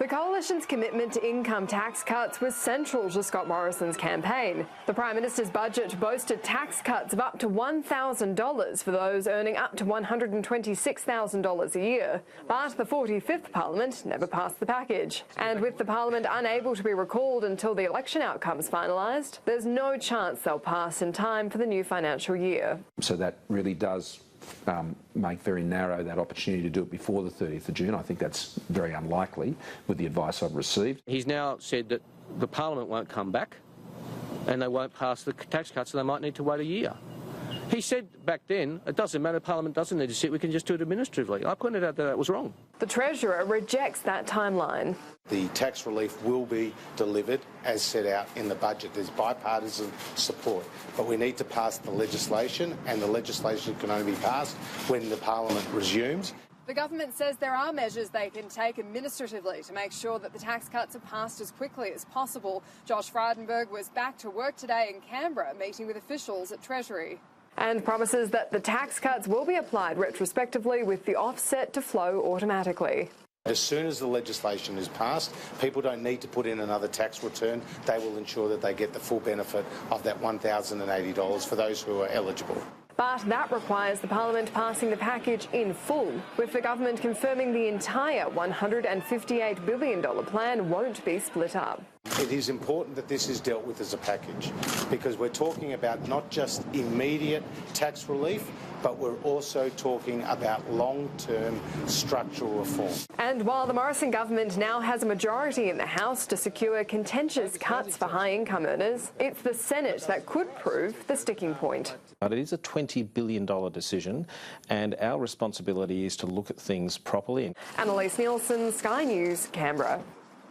The Coalition's commitment to income tax cuts was central to Scott Morrison's campaign. The Prime Minister's budget boasted tax cuts of up to $1,000 for those earning up to $126,000 a year. But the 45th Parliament never passed the package. And with the Parliament unable to be recalled until the election outcome's finalised, there's no chance they'll pass in time for the new financial year. So that really does make very narrow that opportunity to do it before the 30th of June. I think that's very unlikely with the advice I've received. He's now said that the Parliament won't come back and they won't pass the tax cuts, so they might need to wait a year. He said back then, it doesn't matter, Parliament doesn't need to sit, we can just do it administratively. I pointed out that that was wrong. The Treasurer rejects that timeline. The tax relief will be delivered as set out in the budget. There's bipartisan support, but we need to pass the legislation, and the legislation can only be passed when the Parliament resumes. The government says there are measures they can take administratively to make sure that the tax cuts are passed as quickly as possible. Josh Frydenberg was back to work today in Canberra, meeting with officials at Treasury. And promises that the tax cuts will be applied retrospectively with the offset to flow automatically. As soon as the legislation is passed, people don't need to put in another tax return. They will ensure that they get the full benefit of that $1,080 for those who are eligible. But that requires the Parliament passing the package in full, with the government confirming the entire $158 billion plan won't be split up. It is important that this is dealt with as a package, because we're talking about not just immediate tax relief, but we're also talking about long-term structural reform. And while the Morrison government now has a majority in the House to secure contentious cuts for high-income earners, it's the Senate that could prove the sticking point. But it is a $20 billion decision, and our responsibility is to look at things properly. Annalise Nielsen, Sky News, Canberra.